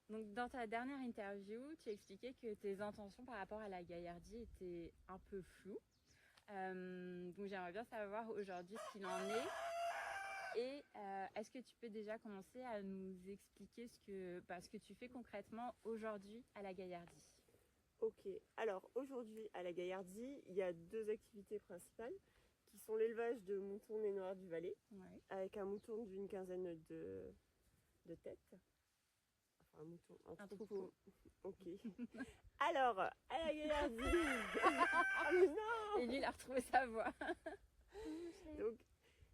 Donc, dans ta dernière interview, tu expliquais que tes intentions par rapport à la Gaillardy étaient un peu floues. Donc, j'aimerais bien savoir aujourd'hui ce qu'il en est. Et est-ce que tu peux déjà commencer à nous expliquer ce que tu fais concrètement aujourd'hui à la Gaillardy? Ok, alors aujourd'hui à la Gaillardy, il y a deux activités principales qui sont l'élevage de moutons nez noirs du Valais, Ouais. avec un mouton d'une quinzaine de têtes. Enfin, un troupeau. Ok. Alors, à la Gaillardy. Ah, mais non. Et lui, il a retrouvé sa voix. Donc,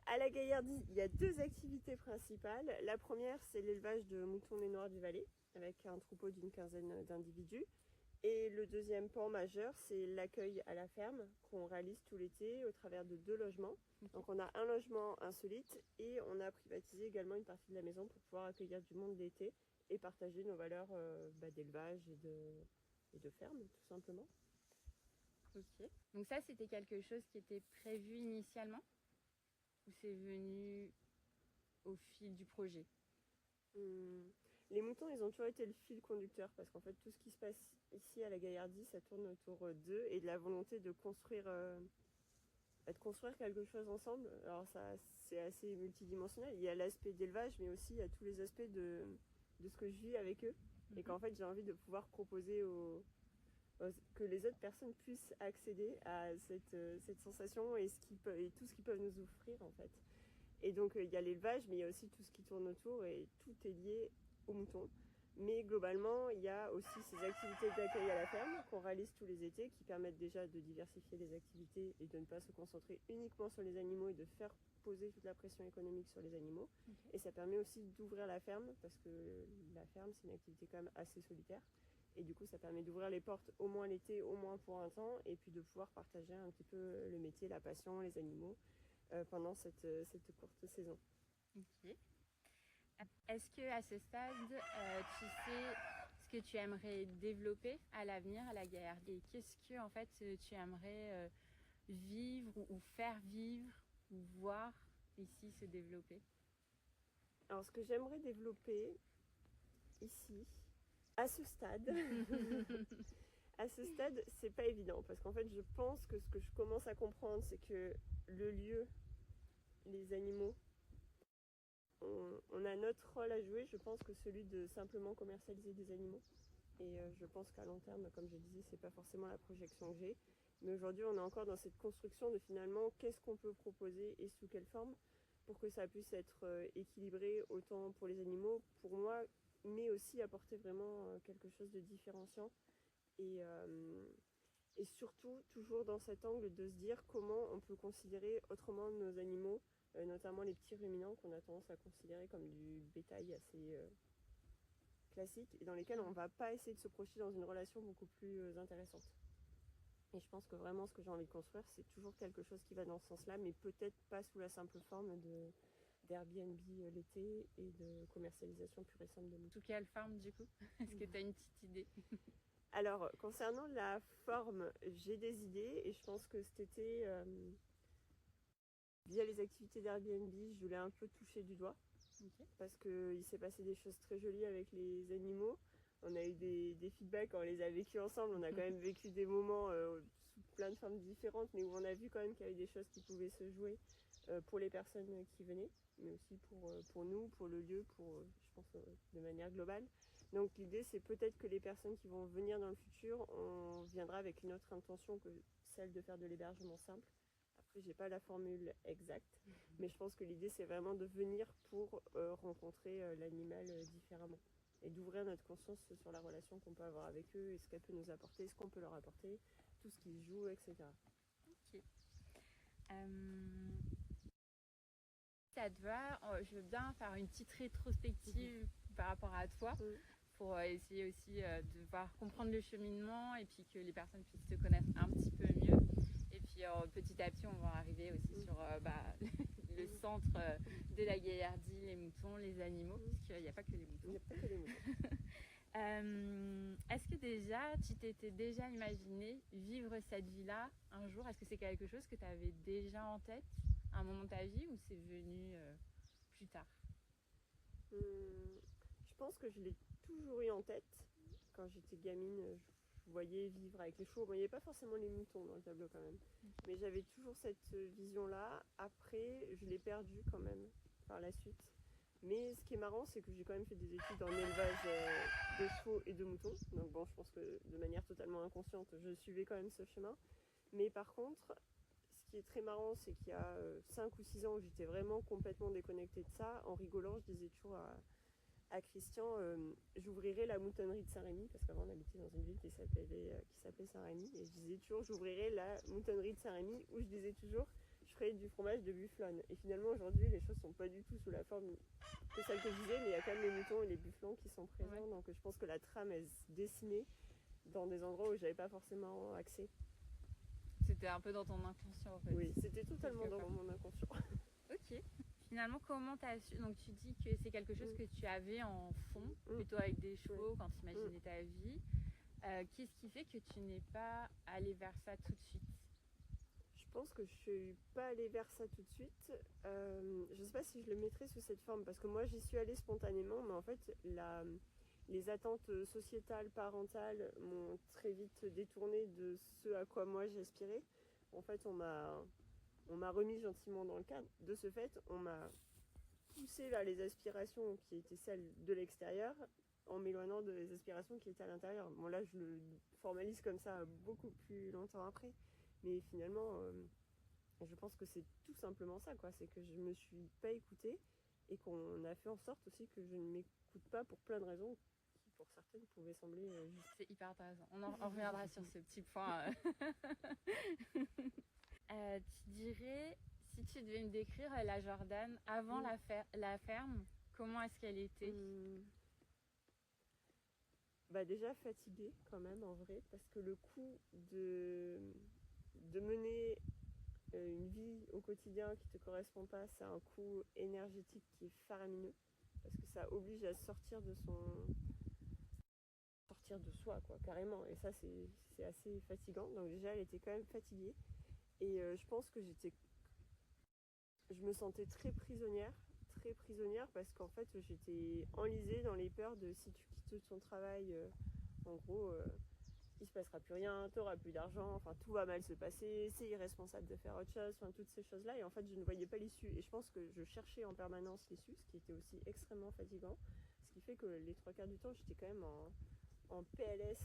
à la Gaillardy, il y a deux activités principales. La première, c'est l'élevage de moutons nez noirs du Valais, avec un troupeau d'une quinzaine d'individus. Et le deuxième pan majeur, c'est l'accueil à la ferme qu'on réalise tout l'été au travers de deux logements. Okay. Donc on a un logement insolite et on a privatisé également une partie de la maison pour pouvoir accueillir du monde l'été et partager nos valeurs d'élevage et de ferme, tout simplement. Ok. Donc ça, c'était quelque chose qui était prévu initialement ou c'est venu au fil du projet? Les moutons, ils ont toujours été le fil conducteur parce qu'en fait, tout ce qui se passe ici à la Gaillardy, ça tourne autour d'eux et de la volonté de construire quelque chose ensemble. Alors ça, c'est assez multidimensionnel. Il y a l'aspect d'élevage, mais aussi il y a tous les aspects de ce que je vis avec eux. Et qu'en fait, j'ai envie de pouvoir proposer que les autres personnes puissent accéder à cette sensation et tout ce qu'ils peuvent nous offrir en fait. Et donc il y a l'élevage, mais il y a aussi tout ce qui tourne autour et tout est lié aux moutons. Mais globalement, il y a aussi ces activités d'accueil à la ferme qu'on réalise tous les étés qui permettent déjà de diversifier les activités et de ne pas se concentrer uniquement sur les animaux et de faire poser toute la pression économique sur les animaux. Okay. Et ça permet aussi d'ouvrir la ferme parce que la ferme, c'est une activité quand même assez solitaire. Et du coup, ça permet d'ouvrir les portes au moins l'été, au moins pour un temps, et puis de pouvoir partager un petit peu le métier, la passion, les animaux pendant cette courte saison. Ok. Est-ce qu'à ce stade, tu sais ce que tu aimerais développer à l'avenir à la Gaillardy? Et qu'est-ce que en fait tu aimerais vivre ou faire vivre ou voir ici se développer? Alors, ce que j'aimerais développer ici, à ce stade, c'est pas évident parce qu'en fait, je pense que ce que je commence à comprendre, c'est que le lieu, les animaux, on a notre rôle à jouer, je pense que celui de simplement commercialiser des animaux. Et je pense qu'à long terme, comme je disais, c'est pas forcément la projection que j'ai. Mais aujourd'hui, on est encore dans cette construction de finalement qu'est-ce qu'on peut proposer et sous quelle forme pour que ça puisse être équilibré autant pour les animaux, pour moi, mais aussi apporter vraiment quelque chose de différenciant. Et surtout, toujours dans cet angle de se dire comment on peut considérer autrement nos animaux, notamment les petits ruminants qu'on a tendance à considérer comme du bétail assez classique et dans lesquels on ne va pas essayer de se projeter dans une relation beaucoup plus intéressante. Et je pense que vraiment ce que j'ai envie de construire, c'est toujours quelque chose qui va dans ce sens-là, mais peut-être pas sous la simple forme d'Airbnb l'été et de commercialisation pure et simple de moutons. Sous quelle forme du coup? Est-ce que tu as une petite idée? Alors, concernant la forme, j'ai des idées et je pense que cet été, via les activités d'Airbnb, je voulais un peu toucher du doigt. Okay. Parce qu'il s'est passé des choses très jolies avec les animaux. On a eu des feedbacks, on les a vécus ensemble. On a quand même vécu des moments sous plein de formes différentes, mais où on a vu quand même qu'il y avait des choses qui pouvaient se jouer pour les personnes qui venaient, mais aussi pour nous, pour le lieu, je pense, de manière globale. Donc l'idée, c'est peut-être que les personnes qui vont venir dans le futur, on viendra avec une autre intention que celle de faire de l'hébergement simple. Après, j'ai pas la formule exacte, mais je pense que l'idée, c'est vraiment de venir pour rencontrer l'animal différemment et d'ouvrir notre conscience sur la relation qu'on peut avoir avec eux et ce qu'elle peut nous apporter, ce qu'on peut leur apporter, tout ce qu'ils jouent, etc. Ok. Ça te va? Je veux bien faire une petite rétrospective par rapport à toi pour essayer aussi de voir comprendre le cheminement et puis que les personnes puissent te connaître un petit peu mieux. Et puis petit à petit, on va arriver aussi sur le centre de la Gaillardy, les moutons, les animaux, parce qu'il n'y a pas que les moutons. Il n'y a pas que les moutons. Est-ce que déjà, tu t'étais déjà imaginé vivre cette vie-là un jour? Est-ce que c'est quelque chose que tu avais déjà en tête à un moment de ta vie ou c'est venu plus tard? Je pense que je l'ai toujours eu en tête. Quand j'étais gamine, je voyais vivre avec les chevaux. Bon, il n'y avait pas forcément les moutons dans le tableau quand même. Mais j'avais toujours cette vision-là. Après, je l'ai perdue quand même par la suite. Mais ce qui est marrant, c'est que j'ai quand même fait des études en élevage de chevaux et de moutons. Donc bon, je pense que de manière totalement inconsciente, je suivais quand même ce chemin. Mais par contre, ce qui est très marrant, c'est qu'il y a 5 ou 6 ans où j'étais vraiment complètement déconnectée de ça. En rigolant, je disais toujours à Christian, j'ouvrirai la moutonnerie de Saint-Rémy, parce qu'avant on habitait dans une ville qui s'appelait Saint-Rémy, et je disais toujours, j'ouvrirai la moutonnerie de Saint-Rémy, où je disais toujours, je ferai du fromage de bufflonne. Et finalement, aujourd'hui, les choses sont pas du tout sous la forme que celle que je disais, mais il y a quand même les moutons et les bufflons qui sont présents, donc je pense que la trame, elle se dessinait dans des endroits où j'avais pas forcément accès. C'était un peu dans ton inconscient en fait. Oui, c'était totalement dans mon inconscient. Ok. Finalement, comment tu as su... Donc tu dis que c'est quelque chose que tu avais en fond, plutôt avec des chevaux, quand tu imaginais ta vie. Qu'est-ce qui fait que tu n'es pas allé vers ça tout de suite? Je pense que je suis pas allée vers ça tout de suite. Je sais pas si je le mettrais sous cette forme, parce que moi j'y suis allée spontanément, mais en fait les attentes sociétales, parentales m'ont très vite détournée de ce à quoi moi j'aspirais. En fait, on m'a remis gentiment dans le cadre. De ce fait, on m'a poussé vers les aspirations qui étaient celles de l'extérieur, en m'éloignant des aspirations qui étaient à l'intérieur. Bon, là, je le formalise comme ça beaucoup plus longtemps après. Mais finalement, je pense que c'est tout simplement ça, quoi. C'est que je me suis pas écoutée et qu'on a fait en sorte aussi que je ne m'écoute pas pour plein de raisons qui, pour certaines, pouvaient sembler justes. C'est hyper intéressant. On reviendra sur ce petit point. Tu dirais, si tu devais me décrire la Jordan avant la ferme, comment est-ce qu'elle était? Bah déjà fatiguée quand même en vrai, parce que le coup de mener une vie au quotidien qui te correspond pas, c'est un coût énergétique qui est faramineux, parce que ça oblige à sortir de soi, quoi, carrément. Et ça, c'est assez fatigant. Donc déjà, elle était quand même fatiguée. Et je pense que je me sentais très prisonnière parce qu'en fait, j'étais enlisée dans les peurs de si tu quittes ton travail, en gros, il se passera plus rien, tu n'auras plus d'argent, enfin tout va mal se passer, c'est irresponsable de faire autre chose, enfin toutes ces choses-là. Et en fait, je ne voyais pas l'issue. Et je pense que je cherchais en permanence l'issue, ce qui était aussi extrêmement fatigant. Ce qui fait que les 3 quarts du temps, j'étais quand même en PLS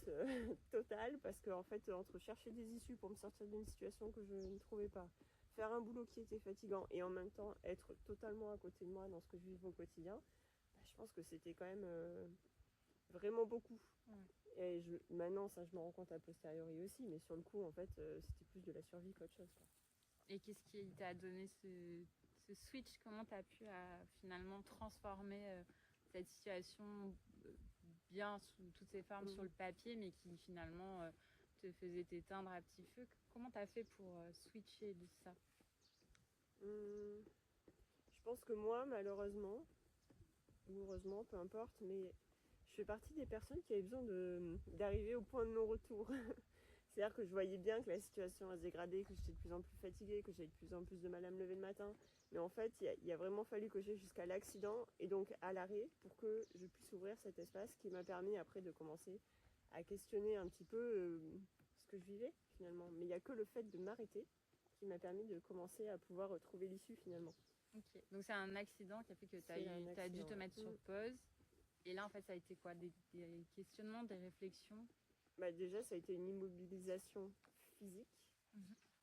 total, parce que en fait, entre chercher des issues pour me sortir d'une situation que je ne trouvais pas, faire un boulot qui était fatigant et en même temps être totalement à côté de moi dans ce que je vis au quotidien, bah, je pense que c'était quand même vraiment beaucoup. Et maintenant, ça, je me rends compte a posteriori aussi, mais sur le coup, en fait, c'était plus de la survie qu'autre chose, quoi. Et qu'est-ce qui t'a donné ce switch? Comment tu as pu finalement transformer cette situation bien sous toutes ses formes sur le papier, mais qui finalement te faisait t'éteindre à petit feu? Comment tu as fait pour switcher de ça? Je pense que moi, malheureusement, ou heureusement, peu importe, mais je fais partie des personnes qui avaient besoin d'arriver au point de non-retour. C'est-à-dire que je voyais bien que la situation se dégradait, que j'étais de plus en plus fatiguée, que j'avais de plus en plus de mal à me lever le matin. Mais en fait, il a vraiment fallu que j'aille jusqu'à l'accident et donc à l'arrêt pour que je puisse ouvrir cet espace qui m'a permis après de commencer à questionner un petit peu ce que je vivais finalement. Mais il n'y a que le fait de m'arrêter qui m'a permis de commencer à pouvoir trouver l'issue finalement. Ok, donc c'est un accident qui a fait que tu as dû te mettre sur pause. Et là, en fait, ça a été quoi? Des questionnements, des réflexions? Bah déjà, ça a été une immobilisation physique.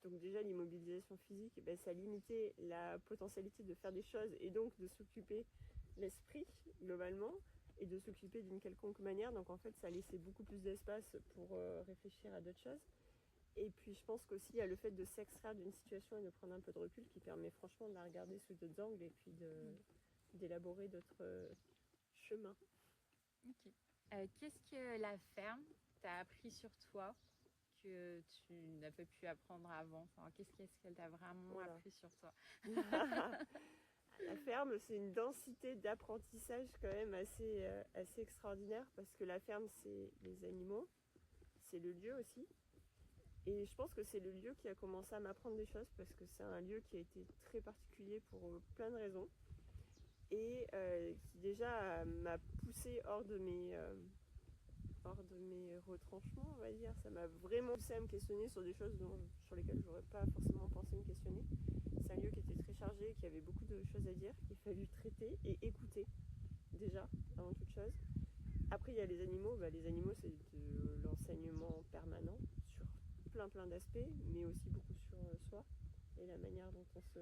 Donc déjà, l'immobilisation physique, bah, ça limitait la potentialité de faire des choses et donc de s'occuper l'esprit globalement et de s'occuper d'une quelconque manière. Donc en fait, ça laissait beaucoup plus d'espace pour réfléchir à d'autres choses. Et puis je pense qu'aussi il y a le fait de s'extraire d'une situation et de prendre un peu de recul qui permet franchement de la regarder sous d'autres angles et puis d'élaborer d'autres chemins. Ok. Qu'est-ce que la ferme t'a appris sur toi que tu n'as pas pu apprendre avant? Enfin, qu'est-ce qu'elle t'a vraiment appris sur toi? La ferme, c'est une densité d'apprentissage quand même assez extraordinaire, parce que la ferme, c'est les animaux, c'est le lieu aussi. Et je pense que c'est le lieu qui a commencé à m'apprendre des choses, parce que c'est un lieu qui a été très particulier pour plein de raisons. et qui déjà m'a poussée hors de mes retranchements, on va dire. Ça m'a vraiment poussé à me questionner sur des choses sur lesquelles j'aurais pas forcément pensé me questionner. C'est un lieu qui était très chargé, qui avait beaucoup de choses à dire, qu'il fallu traiter et écouter déjà, avant toute chose. Après, il y a les animaux. Les animaux, c'est de l'enseignement permanent sur plein d'aspects, mais aussi beaucoup sur soi et la manière dont on se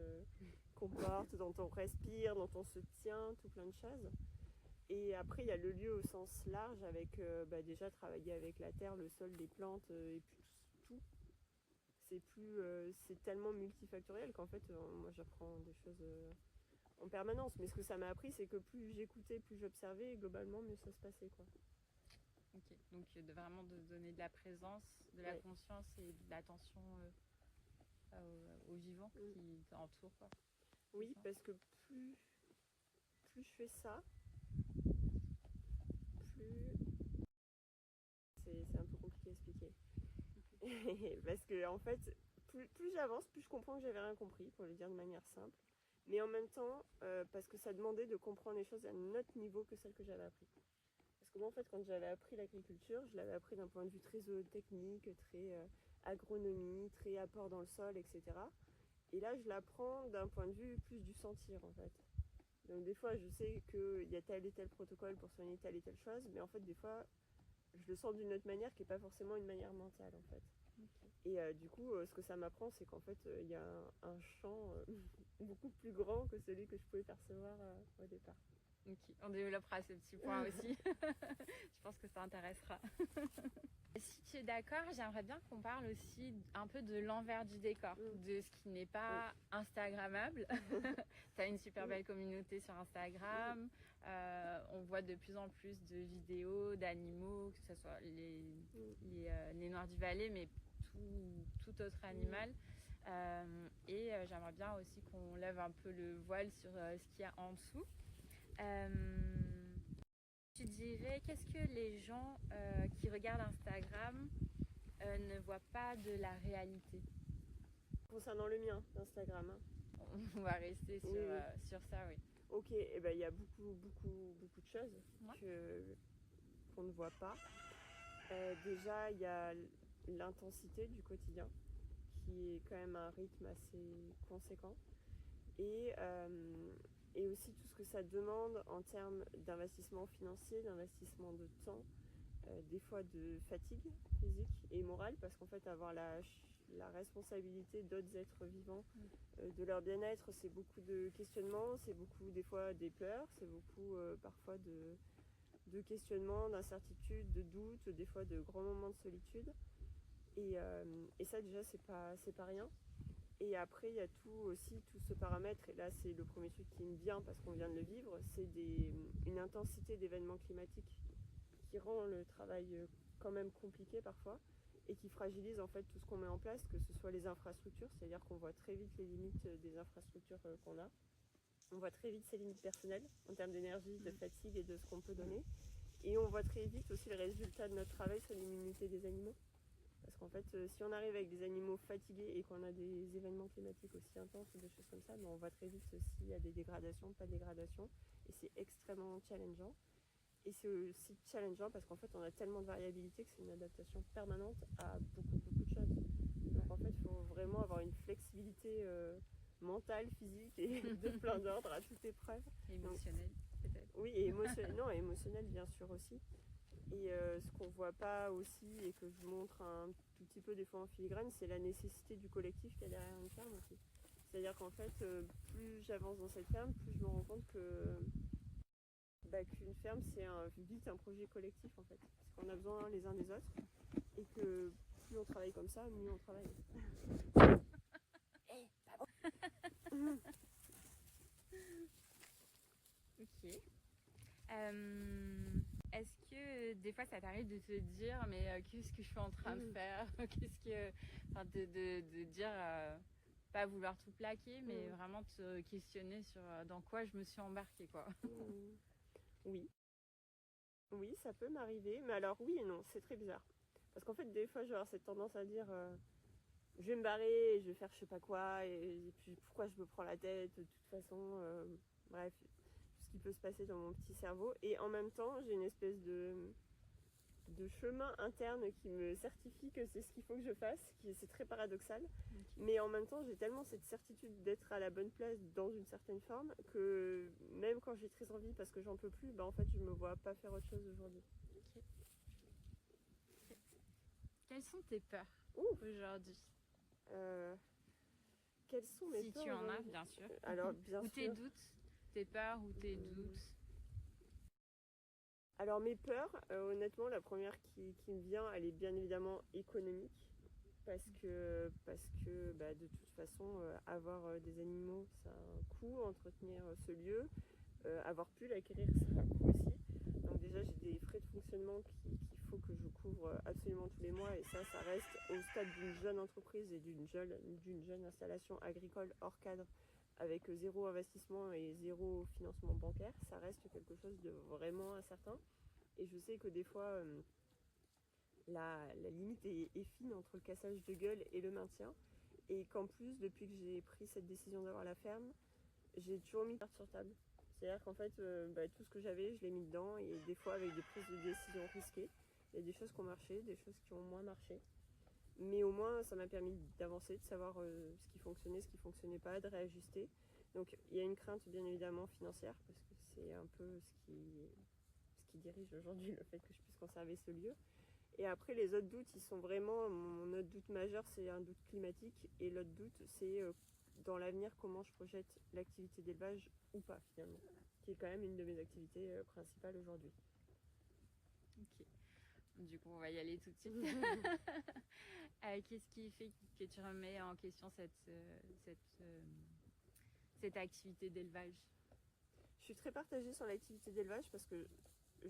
comporte, dont on respire, dont on se tient, tout plein de choses. Et après, il y a le lieu au sens large avec déjà travailler avec la terre, le sol, les plantes et puis tout. C'est tellement multifactoriel qu'en fait, moi j'apprends des choses en permanence. Mais ce que ça m'a appris, c'est que plus j'écoutais, plus j'observais, et globalement, mieux ça se passait, quoi. Ok, donc vraiment de donner de la présence, de la conscience et de l'attention aux vivants qui t'entourent, quoi. Oui, parce que plus je fais ça, plus... C'est un peu compliqué à expliquer. Parce que en fait, plus j'avance, plus je comprends que j'avais rien compris, pour le dire de manière simple. Mais en même temps, parce que ça demandait de comprendre les choses à un autre niveau que celle que j'avais appris. Parce que moi, en fait, quand j'avais appris l'agriculture, je l'avais appris d'un point de vue très technique, très agronomie, très apport dans le sol, etc. Et là, je l'apprends d'un point de vue plus du sentir, en fait. Donc des fois, je sais qu'il y a tel et tel protocole pour soigner telle et telle chose, mais en fait, des fois, je le sens d'une autre manière qui n'est pas forcément une manière mentale, en fait. Okay. Et du coup, ce que ça m'apprend, c'est qu'en fait, il y a un champ beaucoup plus grand que celui que je pouvais percevoir au départ. Ok, on développera ce petit point aussi. Je pense que ça intéressera. Si tu es d'accord, j'aimerais bien qu'on parle aussi un peu de l'envers du décor, de ce qui n'est pas Instagrammable. Tu as une super belle communauté sur Instagram. On voit de plus en plus de vidéos d'animaux, que ce soit les Noirs du Valais, mais tout autre animal. Et j'aimerais bien aussi qu'on lève un peu le voile sur ce qu'il y a en dessous. Tu dirais, qu'est-ce que les gens qui regardent Instagram ne voient pas de la réalité? Concernant le mien d'Instagram, on va rester sur ça, oui. Ok, et il y a beaucoup de choses qu'on ne voit pas. Déjà, il y a l'intensité du quotidien, qui est quand même un rythme assez conséquent. Et aussi tout ce que ça demande en termes d'investissement financier, d'investissement de temps, des fois de fatigue physique et morale, parce qu'en fait avoir la responsabilité d'autres êtres vivants, de leur bien-être, c'est beaucoup de questionnements, c'est beaucoup des fois des pleurs, c'est beaucoup parfois de questionnements, d'incertitudes, de doutes, des fois de grands moments de solitude. Et ça déjà c'est pas rien. Et après, il y a tout ce paramètre, et là c'est le premier truc qui me vient parce qu'on vient de le vivre, c'est une intensité d'événements climatiques qui rend le travail quand même compliqué parfois et qui fragilise en fait tout ce qu'on met en place, que ce soit les infrastructures, c'est-à-dire qu'on voit très vite les limites des infrastructures qu'on a. On voit très vite ses limites personnelles en termes d'énergie, de fatigue et de ce qu'on peut donner. Et on voit très vite aussi le résultat de notre travail sur l'immunité des animaux. Parce qu'en fait, si on arrive avec des animaux fatigués et qu'on a des événements climatiques aussi intenses ou des choses comme ça, on voit très vite s'il y a des dégradations, pas de dégradations. Et c'est extrêmement challengeant. Et c'est aussi challengeant parce qu'en fait, on a tellement de variabilité que c'est une adaptation permanente à beaucoup de choses. Donc en fait, il faut vraiment avoir une flexibilité mentale, physique et de plein d'ordre à toute épreuve. Émotionnelle, peut-être. Oui, et émotionnelle bien sûr aussi. Et ce qu'on voit pas aussi et que je montre un tout petit peu des fois en filigrane, c'est la nécessité du collectif qu'il y a derrière une ferme aussi. C'est-à-dire qu'en fait, plus j'avance dans cette ferme, plus je me rends compte qu'une ferme c'est vite un projet collectif en fait. Parce qu'on a besoin les uns des autres et que plus on travaille comme ça, mieux on travaille. Ok. Est-ce que des fois ça t'arrive de te dire mais qu'est-ce que je suis en train de faire? De dire pas vouloir tout plaquer, mais vraiment te questionner sur dans quoi je me suis embarquée, quoi. Oui, ça peut m'arriver, mais alors oui et non, c'est très bizarre. Parce qu'en fait, des fois, je vais avoir cette tendance à dire je vais me barrer, je vais faire je sais pas quoi, et puis pourquoi je me prends la tête, de toute façon, bref, tout ce qui peut se passer dans mon petit cerveau. Et en même temps, j'ai une espèce de chemin interne qui me certifie que c'est ce qu'il faut que je fasse, c'est très paradoxal. Mais en même temps, j'ai tellement cette certitude d'être à la bonne place dans une certaine forme que même quand j'ai très envie parce que j'en peux plus, en fait, je me vois pas faire autre chose aujourd'hui. Okay. Quelles sont tes peurs aujourd'hui? Quelles sont mes peurs? Si tu en as, bien sûr. Alors, bien ou sûr. tes doutes, tes peurs ou tes doutes. Alors mes peurs, honnêtement, la première qui me vient, elle est bien évidemment économique. Parce que de toute façon, avoir des animaux, ça a un coût, entretenir ce lieu. Avoir pu l'acquérir, ça a un coût aussi. Donc déjà, j'ai des frais de fonctionnement qu'il faut que je couvre absolument tous les mois. Et ça reste au stade d'une jeune entreprise et d'une jeune installation agricole hors cadre, avec zéro investissement et zéro financement bancaire. Ça reste quelque chose de vraiment incertain. Et je sais que des fois, la limite est fine entre le cassage de gueule et le maintien. Et qu'en plus, depuis que j'ai pris cette décision d'avoir la ferme, j'ai toujours mis carte sur table. C'est-à-dire qu'en fait, tout ce que j'avais, je l'ai mis dedans. Et des fois, avec des prises de décision risquées, il y a des choses qui ont marché, des choses qui ont moins marché. Mais au moins, ça m'a permis d'avancer, de savoir ce qui fonctionnait, ce qui ne fonctionnait pas, de réajuster. Donc, il y a une crainte, bien évidemment, financière, parce que c'est un peu ce qui dirige aujourd'hui le fait que je puisse conserver ce lieu. Et après, les autres doutes, ils sont vraiment... Mon autre doute majeur, c'est un doute climatique. Et l'autre doute, c'est dans l'avenir, comment je projette l'activité d'élevage ou pas, finalement. Qui est quand même une de mes activités principales aujourd'hui. Ok. Du coup, on va y aller tout de suite. Qu'est-ce qui fait que tu remets en question cette activité d'élevage? Je suis très partagée sur l'activité d'élevage parce que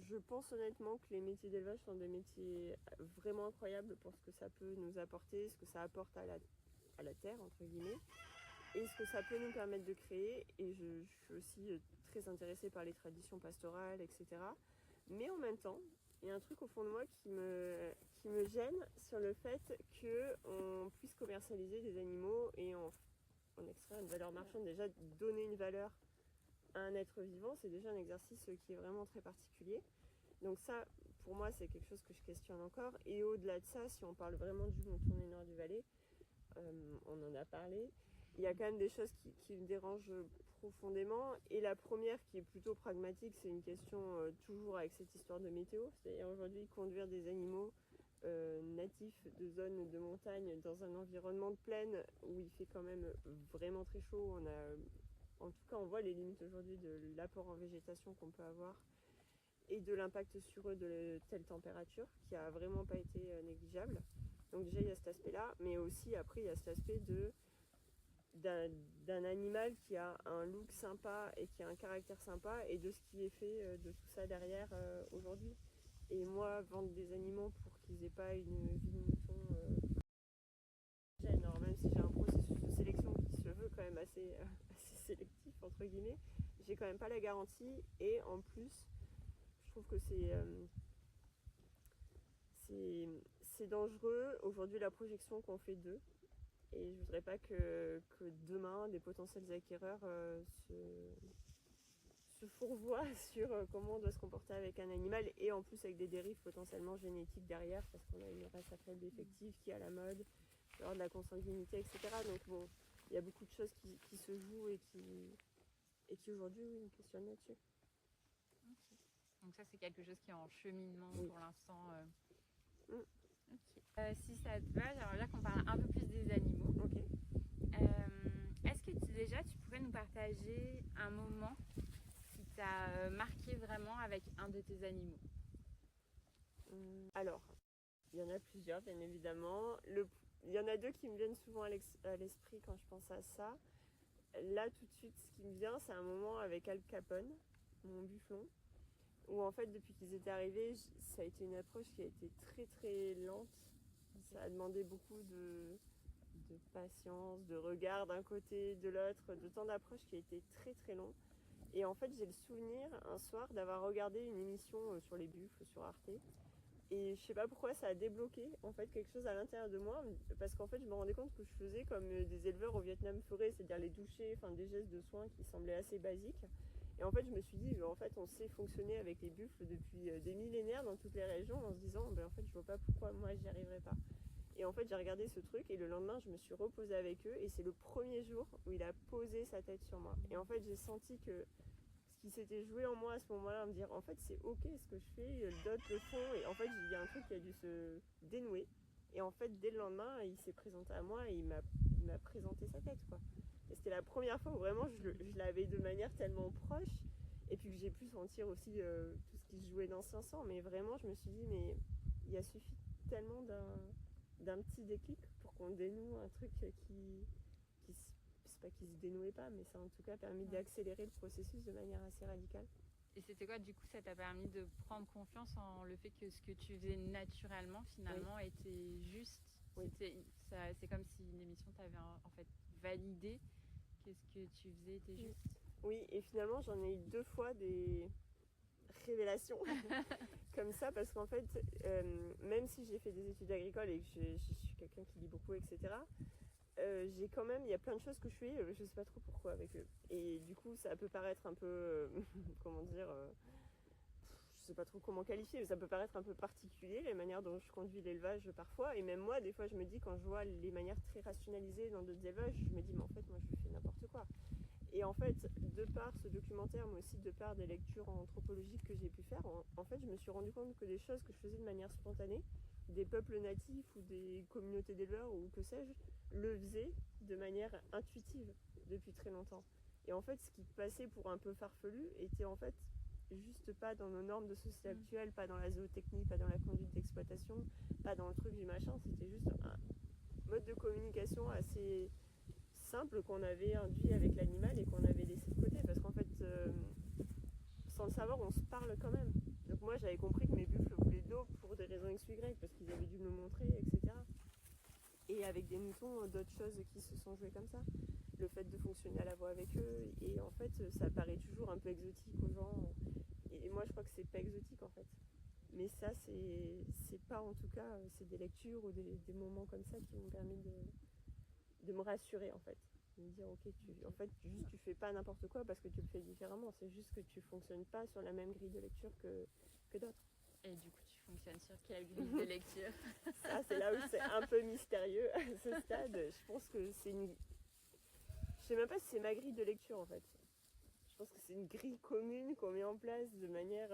je pense honnêtement que les métiers d'élevage sont des métiers vraiment incroyables pour ce que ça peut nous apporter, ce que ça apporte à la terre, entre guillemets, et ce que ça peut nous permettre de créer. Et je suis aussi très intéressée par les traditions pastorales, etc. Mais en même temps, il y a un truc au fond de moi qui me gêne sur le fait qu'on puisse commercialiser des animaux et en extraire une valeur marchande. Déjà, donner une valeur à un être vivant, c'est déjà un exercice qui est vraiment très particulier. Donc ça, pour moi, c'est quelque chose que je questionne encore. Et au-delà de ça, si on parle vraiment du Montournée Nord du Valais, on en a parlé, il y a quand même des choses qui me dérangent profondément. Et la première, qui est plutôt pragmatique, c'est une question toujours avec cette histoire de météo. C'est-à-dire aujourd'hui, conduire des animaux natifs de zones de montagne dans un environnement de plaine où il fait quand même vraiment très chaud. En tout cas, on voit les limites aujourd'hui de l'apport en végétation qu'on peut avoir et de l'impact sur eux de telle température qui a vraiment pas été négligeable. Donc déjà, il y a cet aspect-là, mais aussi après, il y a cet aspect d'un animal qui a un look sympa et qui a un caractère sympa et de ce qui est fait de tout ça derrière aujourd'hui. Et moi, vendre des animaux pour qu'ils aient pas une vie de mouton, alors même si j'ai un processus de sélection qui se veut quand même assez sélectif entre guillemets, j'ai quand même pas la garantie. Et en plus, je trouve que c'est dangereux aujourd'hui la projection qu'on fait d'eux. Et je voudrais pas que demain des potentiels acquéreurs se fourvoient sur comment on doit se comporter avec un animal, et en plus avec des dérives potentiellement génétiques derrière, parce qu'on a une race à faible effectif qui est à la mode, de la consanguinité, etc. Donc bon, il y a beaucoup de choses qui se jouent et qui aujourd'hui, oui, me questionnent là-dessus. Okay. Donc ça, c'est quelque chose qui est en cheminement pour l'instant. Okay. Si ça te va, j'aimerais bien qu'on parle un peu plus des animaux. Okay. Est-ce que déjà tu pourrais nous partager un moment qui t'a marqué vraiment avec un de tes animaux? Alors, il y en a plusieurs, bien évidemment. Il y en a deux qui me viennent souvent à l'esprit quand je pense à ça. Là, tout de suite, ce qui me vient, c'est un moment avec Al Capone, mon bufflon, où en fait, depuis qu'ils étaient arrivés, ça a été une approche qui a été très très lente. Ça a demandé beaucoup de patience, de regard d'un côté, de l'autre, de temps d'approche qui a été très très long. Et en fait, j'ai le souvenir un soir d'avoir regardé une émission sur les buffles sur Arte. Et je sais pas pourquoi ça a débloqué en fait quelque chose à l'intérieur de moi, parce qu'en fait je me rendais compte que je faisais comme des éleveurs au Vietnam forêt, c'est-à-dire les doucher, enfin des gestes de soins qui semblaient assez basiques. Et en fait, je me suis dit, en fait, on sait fonctionner avec les buffles depuis des millénaires dans toutes les régions en se disant, en fait, je vois pas pourquoi moi j'y arriverais pas. Et en fait, j'ai regardé ce truc et le lendemain, je me suis reposée avec eux et c'est le premier jour où il a posé sa tête sur moi. Et en fait, j'ai senti que ce qui s'était joué en moi à ce moment-là, me dire, en fait, c'est ok ce que je fais, d'autres le font. Et en fait, il y a un truc qui a dû se dénouer. Et en fait, dès le lendemain, il s'est présenté à moi et il m'a présenté sa tête, quoi. Et c'était la première fois où vraiment je l'avais de manière tellement proche. Et puis que j'ai pu sentir aussi tout ce qui se jouait dans son sang. Mais vraiment, je me suis dit, mais il a suffi tellement d'un petit déclic pour qu'on dénoue un truc c'est pas qui se dénouait pas, mais ça a en tout cas permis d'accélérer le processus de manière assez radicale. Et c'était quoi, du coup, ça t'a permis de prendre confiance en le fait que ce que tu faisais naturellement, finalement, était juste. Oui. C'est comme si une émission t'avait en fait validé que ce que tu faisais était juste. Oui, et finalement, j'en ai eu 2 fois des révélations comme ça, parce qu'en fait, même si j'ai fait des études agricoles et que je suis quelqu'un qui lit beaucoup, etc., j'ai quand même, il y a plein de choses que je fais, je sais pas trop pourquoi avec eux. Et du coup, ça peut paraître un peu, comment dire, je sais pas trop comment qualifier, mais ça peut paraître un peu particulier, les manières dont je conduis l'élevage parfois. Et même moi, des fois, je me dis, quand je vois les manières très rationalisées dans d'autres élevages, je me dis, mais en fait, moi, je fais n'importe quoi. Et en fait, de par ce documentaire, mais aussi de par des lectures anthropologiques que j'ai pu faire, en fait, je me suis rendu compte que des choses que je faisais de manière spontanée, des peuples natifs ou des communautés d'éleveurs ou que sais-je, le faisaient de manière intuitive depuis très longtemps. Et en fait, ce qui passait pour un peu farfelu était en fait juste pas dans nos normes de société actuelles, pas dans la zootechnie, pas dans la conduite d'exploitation, pas dans le truc du machin, c'était juste un mode de communication assez simple qu'on avait induit avec l'animal et qu'on avait laissé de côté, parce qu'en fait, sans le savoir, on se parle quand même. Donc moi, j'avais compris que mes buffles voulaient de l'eau pour des raisons X ou Y, parce qu'ils avaient dû me le montrer, etc. Et avec des moutons, d'autres choses qui se sont jouées comme ça. Le fait de fonctionner à la voix avec eux, et en fait, ça paraît toujours un peu exotique aux gens. Et moi, je crois que c'est pas exotique, en fait. Mais ça, c'est pas, en tout cas, c'est des lectures ou des moments comme ça qui m'ont permis de me rassurer, en fait. De me dire, ok, en fait, juste tu fais pas n'importe quoi parce que tu le fais différemment. C'est juste que tu fonctionnes pas sur la même grille de lecture que d'autres. Et du coup, tu fonctionnes sur quelle grille de lecture? Ça, c'est là où c'est un peu mystérieux à ce stade. Je pense que c'est une... Je sais même pas si c'est ma grille de lecture, en fait. Je pense que c'est une grille commune qu'on met en place de manière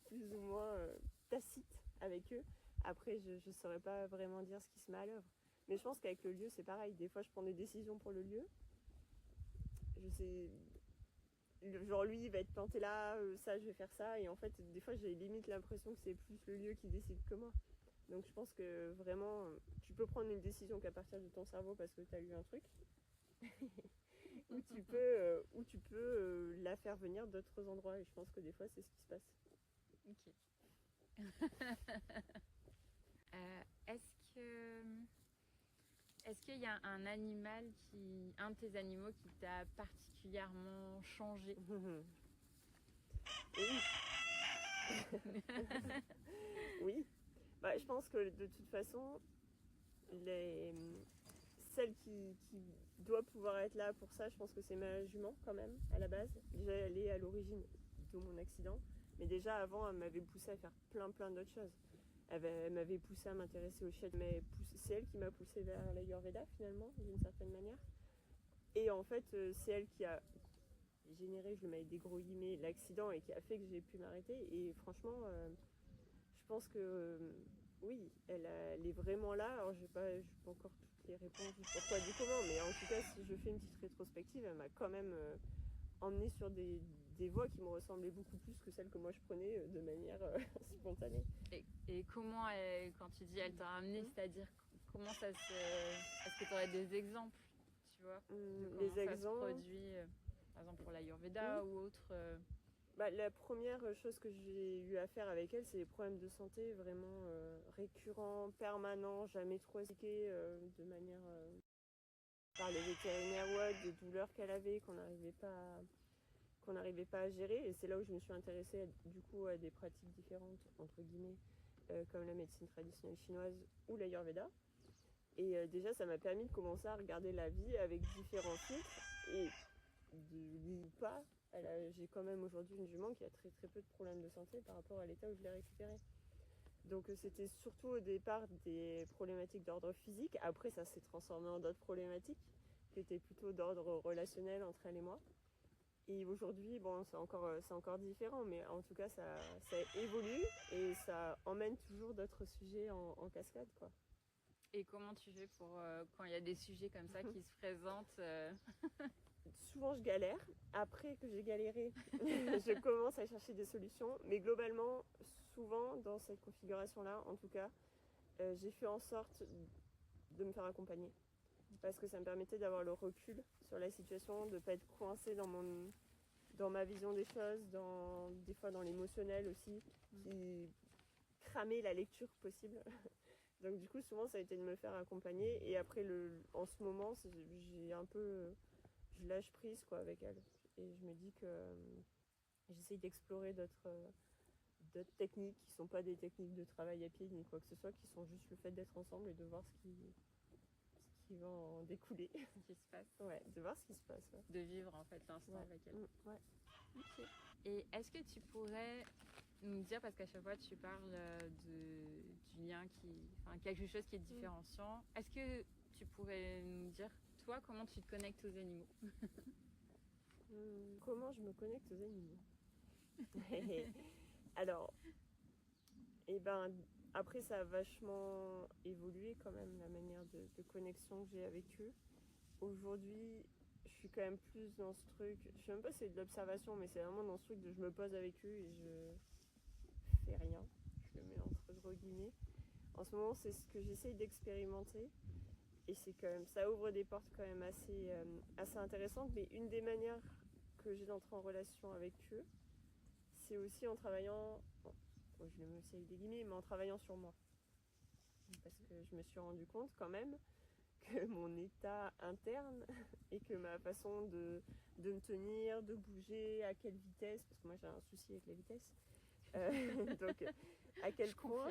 plus ou moins tacite avec eux. Après, je saurais pas vraiment dire ce qui se met à l'œuvre. Mais je pense qu'avec le lieu, c'est pareil. Des fois, je prends des décisions pour le lieu. Je sais... Genre, lui, il va être planté là, ça, je vais faire ça. Et en fait, des fois, j'ai limite l'impression que c'est plus le lieu qui décide que moi. Donc, je pense que vraiment, tu peux prendre une décision qu'à partir de ton cerveau parce que tu as lu un truc. ou tu peux la faire venir d'autres endroits. Et je pense que des fois, c'est ce qui se passe. Ok. Est-ce qu'il y a un animal un de tes animaux qui t'a particulièrement changé? Oui. Oui. Bah, je pense que de toute façon, celle qui doit pouvoir être là pour ça, je pense que c'est ma jument quand même, à la base. Déjà, elle est à l'origine de mon accident. Mais déjà, avant, elle m'avait poussé à faire plein d'autres choses. Elle m'avait poussé à m'intéresser au chien, mais c'est elle qui m'a poussé vers l'Ayurveda finalement, d'une certaine manière. Et en fait, c'est elle qui a généré, je le mets avec des gros guillemets, l'accident et qui a fait que j'ai pu m'arrêter. Et franchement, je pense que oui, elle est vraiment là. Alors, je n'ai pas encore toutes les réponses du pourquoi du comment, mais en tout cas, si je fais une petite rétrospective, elle m'a quand même emmenée sur des voies qui me ressemblaient beaucoup plus que celles que moi je prenais de manière spontanée. Et comment, quand tu dis elle t'a ramené, c'est-à-dire comment ça se... Est-ce que tu aurais des exemples, tu vois, de comment les ça exemples... se produit, par exemple pour l'Ayurveda ou autre La première chose que j'ai eu à faire avec elle, c'est les problèmes de santé vraiment récurrents, permanents, jamais trop expliqués de manière par les vétérinaires ou autres, des douleurs qu'elle avait qu'on n'arrivait pas à gérer. Et c'est là où je me suis intéressée du coup à des pratiques différentes, entre guillemets, comme la médecine traditionnelle chinoise ou l'Ayurveda. Et déjà, ça m'a permis de commencer à regarder la vie avec différents filtres et de pas J'ai quand même aujourd'hui une jument qui a très très peu de problèmes de santé par rapport à l'état où je l'ai récupérée. Donc c'était surtout au départ des problématiques d'ordre physique. Après, ça s'est transformé en d'autres problématiques qui étaient plutôt d'ordre relationnel entre elle et moi. Et aujourd'hui, bon, c'est encore différent, mais en tout cas, ça évolue et ça emmène toujours d'autres sujets en cascade, quoi. Et comment tu fais pour, quand il y a des sujets comme ça qui se présentent Souvent, je galère. Après que j'ai galéré, je commence à chercher des solutions. Mais globalement, souvent, dans cette configuration-là, en tout cas, j'ai fait en sorte de me faire accompagner. Parce que ça me permettait d'avoir le recul sur la situation, de ne pas être coincée dans ma vision des choses, des fois dans l'émotionnel aussi, qui cramait la lecture possible. Donc du coup, souvent, ça a été de me faire accompagner. Et après, en ce moment, j'ai un peu... je lâche prise quoi, avec elle. Et je me dis que j'essaye d'explorer d'autres techniques qui ne sont pas des techniques de travail à pied ni quoi que ce soit, qui sont juste le fait d'être ensemble et de voir ce qui va en découler. Ce qui se passe. Ouais, de voir ce qui se passe. Ouais. De vivre en fait l'instant avec elle. Ouais. Ok. Et est-ce que tu pourrais nous dire, parce qu'à chaque fois tu parles du lien quelque chose qui est différenciant, est-ce que tu pourrais nous dire, toi, comment tu te connectes aux animaux? Comment je me connecte aux animaux? Alors, après ça a vachement évolué quand même la manière de connexion que j'ai avec eux. Aujourd'hui, je suis quand même plus dans ce truc, je sais même pas si c'est de l'observation, mais c'est vraiment dans ce truc de je me pose avec eux et je fais rien. Je le mets entre gros guillemets. En ce moment, c'est ce que j'essaye d'expérimenter. Et c'est quand même, ça ouvre des portes quand même assez intéressantes. Mais une des manières que j'ai d'entrer en relation avec eux, c'est aussi en travaillant, je le mets aussi avec des guillemets, mais en travaillant sur moi. Parce que je me suis rendu compte quand même que mon état interne et que ma façon de me tenir, de bouger, à quelle vitesse, parce que moi j'ai un souci avec la vitesse, donc à quel point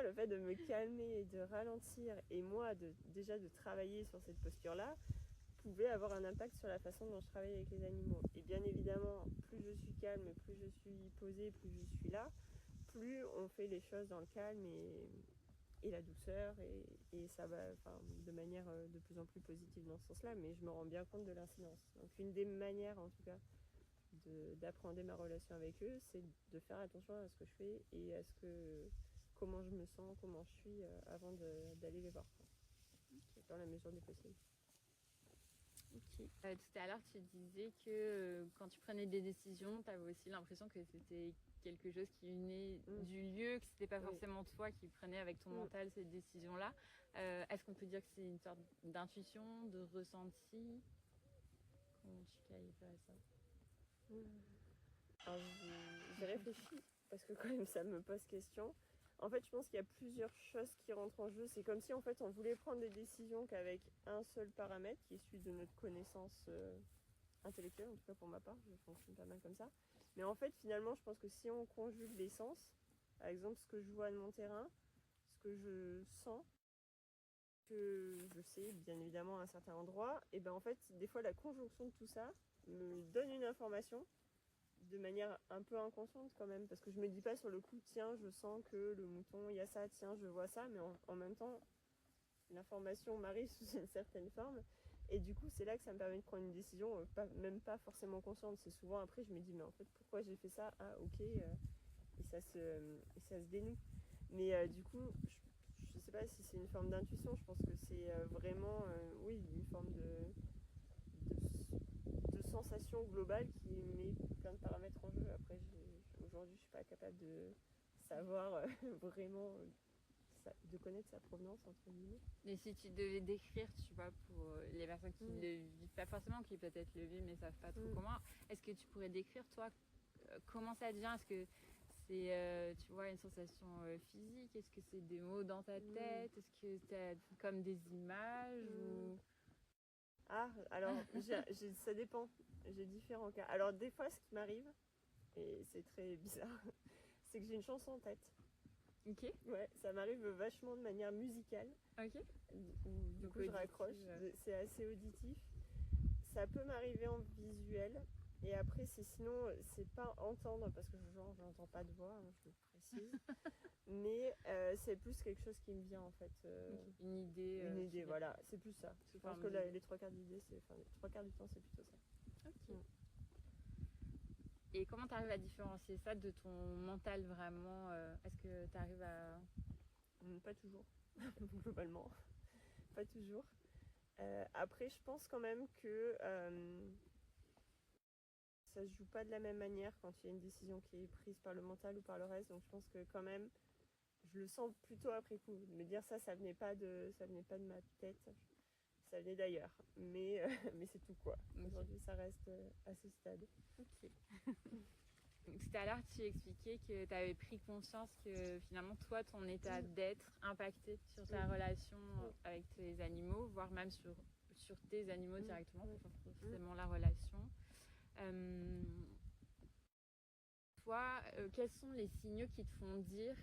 le fait de me calmer et de ralentir et moi déjà de travailler sur cette posture-là pouvait avoir un impact sur la façon dont je travaille avec les animaux. Et bien évidemment, plus je suis calme, plus je suis posée, plus je suis là, plus on fait les choses dans le calme et la douceur et ça va de manière de plus en plus positive dans ce sens-là, mais je me rends bien compte de l'incidence. Donc une des manières en tout cas d'appréhender ma relation avec eux, c'est de faire attention à ce que je fais et à comment je me sens, comment je suis avant d'aller les voir, dans la mesure du possible. Okay. Tout à l'heure, tu disais que quand tu prenais des décisions, tu avais aussi l'impression que c'était quelque chose qui venait du lieu, que c'était pas forcément toi qui prenais avec ton mental ces décisions-là. Est-ce qu'on peut dire que c'est une sorte d'intuition, de ressenti? Comment tu qualifierais ça? Alors, j'ai réfléchi parce que quand même ça me pose question. En fait, je pense qu'il y a plusieurs choses qui rentrent en jeu. C'est comme si en fait on voulait prendre des décisions qu'avec un seul paramètre qui est celui de notre connaissance intellectuelle, en tout cas pour ma part, je fonctionne pas mal comme ça. Mais en fait, finalement, je pense que si on conjugue les sens, par exemple ce que je vois de mon terrain, ce que je sens, que je sais bien évidemment à un certain endroit, et ben en fait, des fois la conjonction de tout ça me donne une information de manière un peu inconsciente quand même, parce que je me dis pas sur le coup, tiens, je sens que le mouton, il y a ça, tiens, je vois ça, mais en même temps, l'information m'arrive sous une certaine forme, et du coup, c'est là que ça me permet de prendre une décision, même pas forcément consciente, c'est souvent après, je me dis, mais en fait, pourquoi j'ai fait ça? Ah, ok, et ça se dénoue. Mais du coup, je sais pas si c'est une forme d'intuition, je pense que c'est vraiment, oui, une forme de sensation globale qui met plein de paramètres en jeu. Après, aujourd'hui, je suis pas capable de savoir vraiment, de connaître sa provenance, entre guillemets. Et si tu devais décrire, tu vois, pour les personnes qui ne le vivent pas forcément, qui peut-être le vivent mais savent pas trop comment, est-ce que tu pourrais décrire, toi, comment ça devient? Est-ce que c'est, tu vois, une sensation physique? Est-ce que c'est des mots dans ta tête? Est-ce que c'est comme des images ou... Ah, alors, ça dépend. J'ai différents cas. Alors, des fois, ce qui m'arrive, et c'est très bizarre, c'est que j'ai une chanson en tête. Ok. Ouais, ça m'arrive vachement de manière musicale. Ok. Du coup, je raccroche. C'est assez auditif. ça peut m'arriver en visuel. Et après, c'est pas entendre, parce que genre, je n'entends pas de voix, hein, je le précise. Mais c'est plus quelque chose qui me vient en fait. Une idée. Une idée, voilà. C'est plus ça. Je pense que les trois quarts d'idée, les trois quarts du temps, c'est plutôt ça. Ok. Et comment tu arrives à différencier ça de ton mental vraiment Est-ce que tu arrives à... Pas toujours, globalement. Pas toujours. Après, je pense quand même que ça se joue pas de la même manière quand il y a une décision qui est prise par le mental ou par le reste. Donc je pense que quand même, je le sens plutôt après coup. De me dire ça venait pas de ma tête, ça venait d'ailleurs. Mais c'est tout quoi. Okay. Aujourd'hui, ça reste à ce stade. Ok. Donc, tout à l'heure, tu expliquais que tu avais pris conscience que finalement, toi, ton état d'être impactait sur ta relation avec tes animaux, voire même sur tes animaux directement, pas forcément la relation. Toi, quels sont les signaux qui te font dire,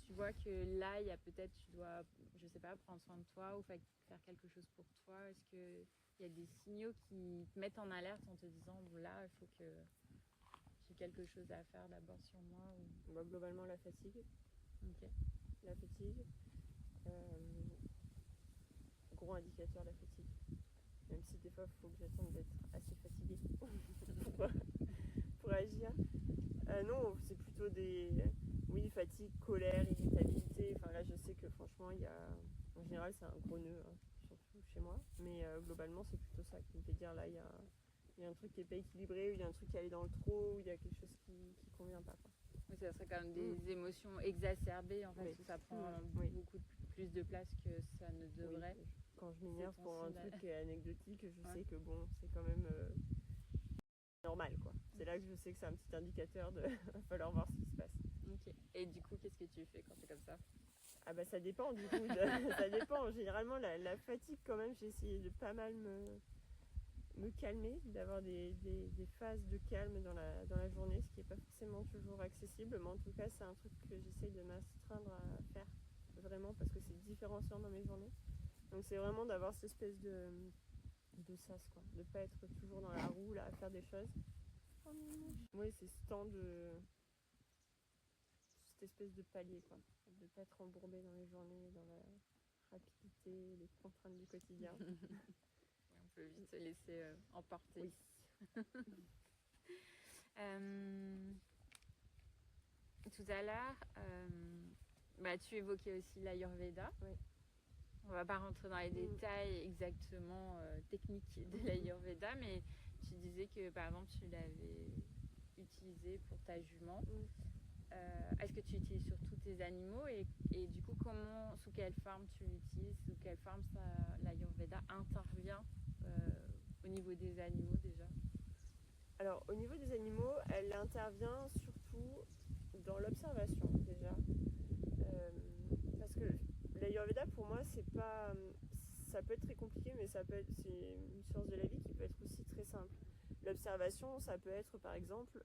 tu vois que là, il y a peut-être, tu dois, je sais pas, prendre soin de toi ou faire quelque chose pour toi? Est-ce qu'il y a des signaux qui te mettent en alerte en te disant, bon, là, il faut que j'ai quelque chose à faire d'abord sur moi ou... Bah, globalement, la fatigue. Okay. La fatigue. Gros indicateur, la fatigue. Même si des fois, il faut que j'attende d'être assez fatiguée pour agir. Non, c'est plutôt fatigue, colère, irritabilité. Enfin là, je sais que franchement, en général, c'est un gros nœud, hein, surtout chez moi. Mais globalement, c'est plutôt ça qui me fait dire là, il y a un truc qui n'est pas équilibré, ou il y a un truc qui est allé dans le trop, ou il y a quelque chose qui convient pas, quoi. Oui, ça serait quand même des émotions exacerbées, en fait, où ça prend beaucoup plus de place que ça ne devrait. Oui. Quand je m'énerve pour un truc qui est anecdotique, je sais que bon, c'est quand même normal, quoi. C'est là que je sais que c'est un petit indicateur de va falloir voir ce qui se passe. Ok. Et du coup, qu'est-ce que tu fais quand c'est comme ça? Ah bah ça dépend du coup, ça dépend. Généralement la fatigue quand même, j'ai essayé de pas mal me calmer, d'avoir des phases de calme dans la journée, ce qui n'est pas forcément toujours accessible, mais en tout cas c'est un truc que j'essaye de m'astreindre à faire vraiment parce que c'est différenciant dans mes journées. Donc c'est vraiment d'avoir cette espèce de sas, quoi, de pas être toujours dans la roue là à faire des choses. Oui, c'est ce temps cette espèce de palier, quoi, de pas être embourbé dans les journées, dans la rapidité, les contraintes du quotidien. On peut vite se laisser emporter. Oui. Tout à l'heure, tu évoquais aussi l'Ayurveda. Oui. On va pas rentrer dans les détails exactement techniques de l'Ayurveda, mais tu disais que par exemple tu l'avais utilisé pour ta jument. Est-ce que tu utilises sur tous tes animaux et du coup sous quelle forme tu l'utilises, sous quelle forme l'Ayurveda intervient au niveau des animaux déjà? Alors au niveau des animaux, elle intervient surtout dans l'observation déjà, parce que l'Ayurveda pour moi ça peut être très compliqué, mais c'est une science de la vie qui peut être aussi très simple. L'observation, ça peut être par exemple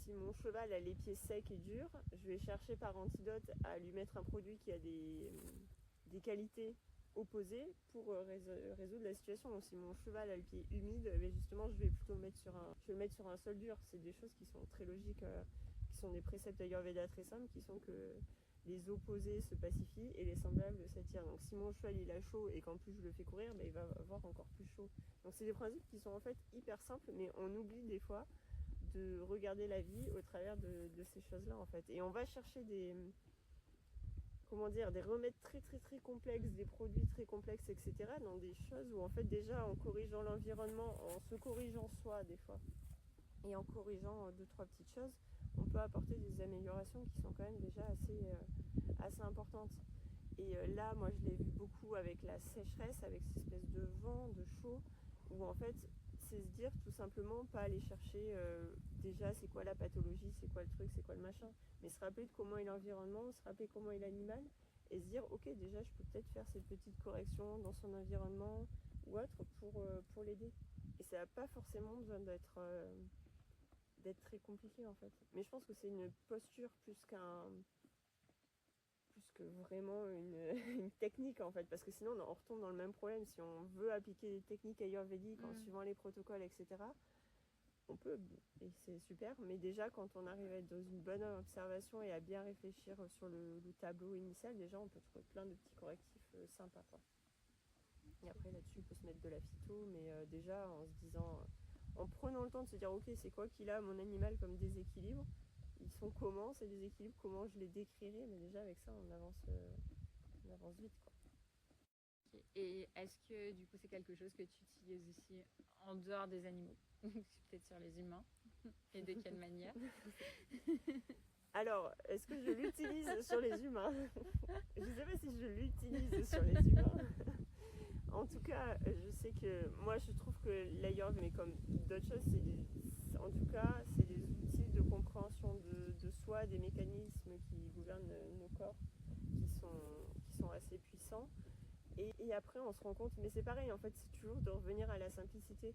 si mon cheval a les pieds secs et durs, je vais chercher par antidote à lui mettre un produit qui a des qualités opposées pour résoudre la situation. Donc si mon cheval a le pied humide, justement je vais plutôt le mettre sur un sol dur. C'est des choses qui sont très logiques, qui sont des préceptes Ayurveda très simples, qui sont que les opposés se pacifient et les semblables s'attirent. Donc si mon cheval il a chaud et qu'en plus je le fais courir, il va avoir encore plus chaud. Donc c'est des principes qui sont en fait hyper simples, mais on oublie des fois de regarder la vie au travers de ces choses-là en fait. Et on va chercher des remèdes très très très complexes, des produits très complexes, etc. dans des choses où en fait déjà en corrigeant l'environnement, en se corrigeant soi des fois, et en corrigeant 2-3 petites choses, on peut apporter des améliorations qui sont quand même déjà assez importantes. Et là, moi je l'ai vu beaucoup avec la sécheresse, avec cette espèce de vent, de chaud, où en fait c'est se dire tout simplement, pas aller chercher déjà c'est quoi la pathologie, c'est quoi le truc, c'est quoi le machin, mais se rappeler de comment est l'environnement, se rappeler comment est l'animal, et se dire ok déjà je peux peut-être faire cette petite correction dans son environnement ou autre pour l'aider. Et ça n'a pas forcément besoin d'être très compliqué en fait. Mais je pense que c'est une posture plus que vraiment une technique en fait, parce que sinon on retombe dans le même problème. Si on veut appliquer des techniques ayurvédiques en suivant les protocoles, etc., on peut, et c'est super, mais déjà quand on arrive à être dans une bonne observation et à bien réfléchir sur le tableau initial, déjà on peut trouver plein de petits correctifs sympas, quoi. Et après là-dessus on peut se mettre de la phyto, mais déjà en se disant, en prenant le temps de se dire ok, c'est quoi qu'il a mon animal comme déséquilibre, ils sont comment ces déséquilibres, comment je les décrirai, mais déjà avec ça on avance vite, quoi. Et est-ce que du coup c'est quelque chose que tu utilises aussi en dehors des animaux, peut-être sur les humains, et de quelle manière? Alors, est-ce que je l'utilise sur les humains? Je ne sais pas si je l'utilise sur les humains. En tout cas, je sais que moi je trouve que l'ayurveda, mais comme d'autres choses, en tout cas, c'est des outils de compréhension de soi, des mécanismes qui gouvernent nos corps, qui sont assez puissants. Et après, on se rend compte, mais c'est pareil, en fait, c'est toujours de revenir à la simplicité.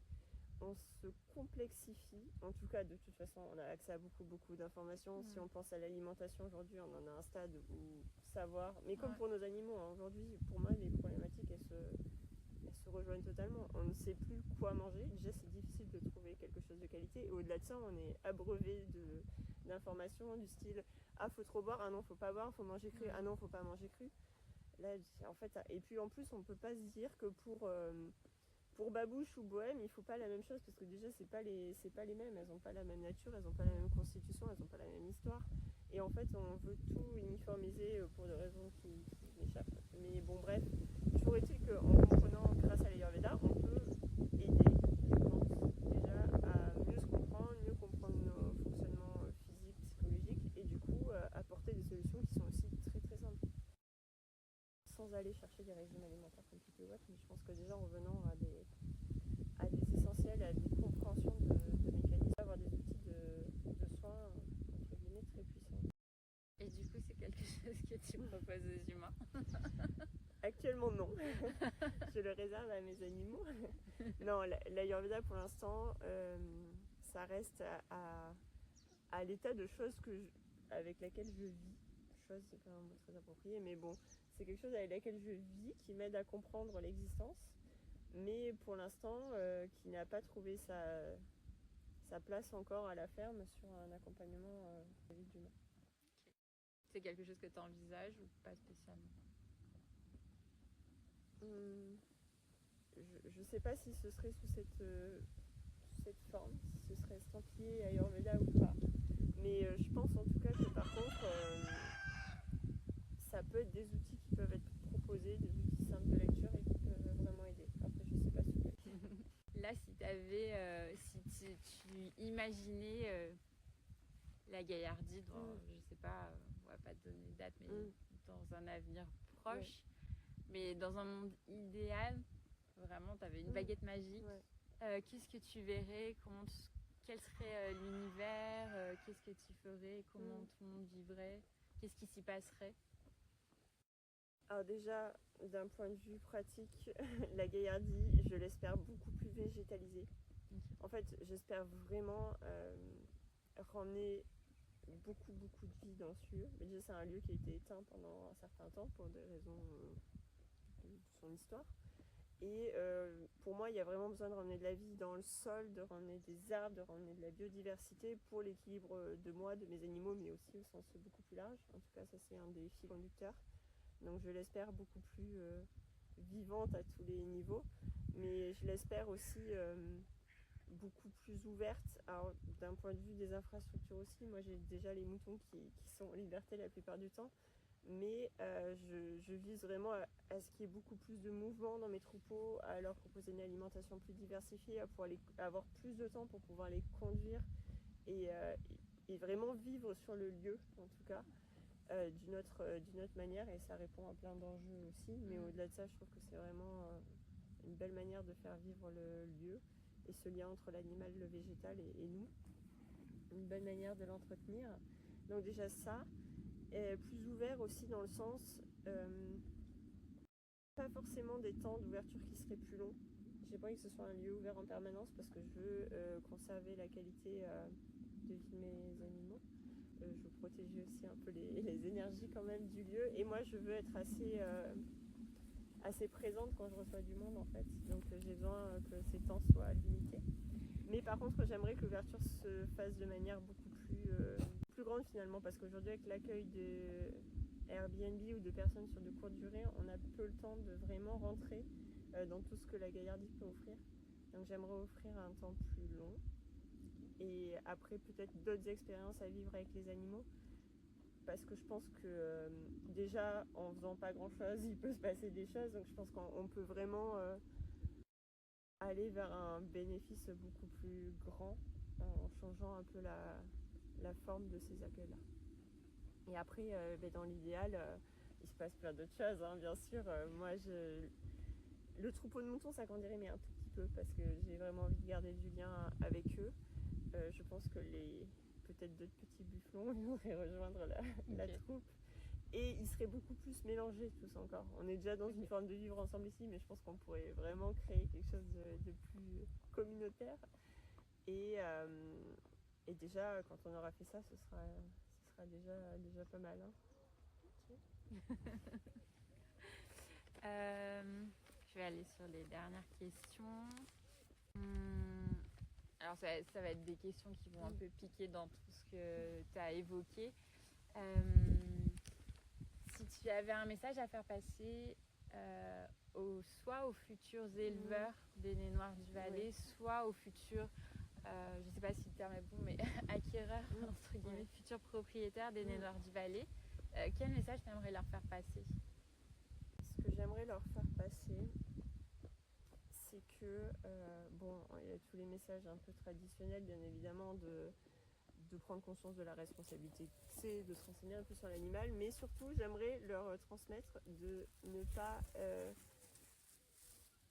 On se complexifie, en tout cas, de toute façon, on a accès à beaucoup d'informations. Si on pense à l'alimentation aujourd'hui, on en a un stade où savoir, mais comme pour nos animaux, hein, aujourd'hui, pour moi, les problématiques, elles se rejoignent totalement. On ne sait plus quoi manger. Déjà, c'est difficile de trouver quelque chose de qualité. Et au-delà de ça, on est abreuvé d'informations du style ah, faut trop boire, ah non, faut pas boire, faut manger cru, ah non, faut pas manger cru. Là, en fait, et puis en plus, on peut pas se dire que pour Babouche ou Bohème, il faut pas la même chose parce que déjà, c'est pas les mêmes. Elles ont pas la même nature, elles ont pas la même constitution, elles ont pas la même histoire. Et en fait, on veut tout uniformiser pour des raisons qui m'échappent. Mais bon, bref, toujours est-il qu'en comprenant, grâce à l'Ayurveda, on peut aider, je pense, déjà à mieux se comprendre, mieux comprendre nos fonctionnements physiques, psychologiques, et du coup, apporter des solutions qui sont aussi très très simples. Sans aller chercher des régimes alimentaires compliqués ou autres, mais je pense que déjà en revenant à des essentiels, à des compréhensions de mécanismes, avoir des outils de soins, entre guillemets, très puissants. Et du coup, c'est quelque chose que tu proposes aux humains? Actuellement, non. Je le réserve à mes animaux. Non, l'Ayurveda, pour l'instant, ça reste à l'état de choses avec laquelle je vis. Chose, c'est pas un mot très approprié, mais bon, c'est quelque chose avec laquelle je vis, qui m'aide à comprendre l'existence, mais pour l'instant, qui n'a pas trouvé sa place encore à la ferme sur un accompagnement de vie d'humain. C'est quelque chose que tu envisages ou pas spécialement? Je ne sais pas si ce serait sous cette forme, si ce serait estampillé Ayurveda ou pas. Mais je pense en tout cas que par contre, ça peut être des outils qui peuvent être proposés, des outils simples de lecture et qui peuvent vraiment aider. Après, je ne sais pas sous quel. Là, si tu imaginais la Gaillardy dans, je sais pas, on va pas te donner de date, mais dans un avenir proche, mais dans un monde idéal, vraiment, tu avais une baguette magique. Qu'est-ce que tu verrais? Quel serait l'univers? Qu'est-ce que tu ferais? Comment tout le monde vivrait? Qu'est-ce qui s'y passerait? Alors déjà, d'un point de vue pratique, la Gaillardy, je l'espère beaucoup plus végétalisée. En fait, j'espère vraiment ramener beaucoup de vie dans ce lieu. Mais déjà, c'est un lieu qui a été éteint pendant un certain temps pour des raisons de son histoire. Et pour moi, il y a vraiment besoin de ramener de la vie dans le sol, de ramener des arbres, de ramener de la biodiversité pour l'équilibre de moi, de mes animaux, mais aussi au sens beaucoup plus large. En tout cas, ça c'est un des fils conducteurs. Donc je l'espère beaucoup plus vivante à tous les niveaux, mais je l'espère aussi beaucoup plus ouverte. Alors d'un point de vue des infrastructures aussi, moi j'ai déjà les moutons qui sont en liberté la plupart du temps, mais je vise vraiment à ce qu'il y ait beaucoup plus de mouvement dans mes troupeaux, à leur proposer une alimentation plus diversifiée, à pouvoir avoir plus de temps pour pouvoir les conduire et vraiment vivre sur le lieu en tout cas. D'une autre manière, et ça répond à plein d'enjeux aussi, mais au-delà de ça, je trouve que c'est vraiment une belle manière de faire vivre le lieu et ce lien entre l'animal, le végétal et nous, une belle manière de l'entretenir. Donc déjà ça, et plus ouvert aussi dans le sens pas forcément des temps d'ouverture qui seraient plus longs. J'ai pas envie que ce soit un lieu ouvert en permanence parce que je veux conserver la qualité de vie de mes animaux. Je protéger aussi un peu les énergies quand même du lieu. Et moi, je veux être assez présente quand je reçois du monde en fait. Donc j'ai besoin que ces temps soient limités. Mais par contre, j'aimerais que l'ouverture se fasse de manière beaucoup plus grande finalement, parce qu'aujourd'hui avec l'accueil de Airbnb ou de personnes sur de courtes durées, on a peu le temps de vraiment rentrer dans tout ce que la Gaillardie peut offrir. Donc j'aimerais offrir un temps plus long et après peut-être d'autres expériences à vivre avec les animaux, parce que je pense que déjà en faisant pas grand chose il peut se passer des choses, donc je pense qu'on peut vraiment aller vers un bénéfice beaucoup plus grand en changeant un peu la forme de ces accueils-là. Et après, dans l'idéal, il se passe plein d'autres choses, hein, bien sûr. Le troupeau de moutons s'agrandirait, mais un tout petit peu, parce que j'ai vraiment envie de garder du lien avec eux. Je pense que peut-être d'autres petits bufflons viendraient rejoindre la troupe. Et ils seraient beaucoup plus mélangés tous encore. On est déjà dans une forme de vivre ensemble ici, mais je pense qu'on pourrait vraiment créer quelque chose de plus communautaire. Et déjà, quand on aura fait ça, ce sera déjà pas mal. Hein. Je vais aller sur les dernières questions. Alors ça va être des questions qui vont un peu piquer dans tout ce que tu as évoqué. Si tu avais un message à faire passer soit aux futurs éleveurs des nez noirs du Valais, soit aux futurs, je ne sais pas si le terme est bon, mais acquéreurs, entre guillemets, futurs propriétaires des nez noirs du Valais, quel message tu aimerais leur faire passer? Ce que j'aimerais leur faire passer, c'est que, il y a tous les messages un peu traditionnels, bien évidemment, de prendre conscience de la responsabilité que c'est, de se renseigner un peu sur l'animal, mais surtout j'aimerais leur transmettre de ne pas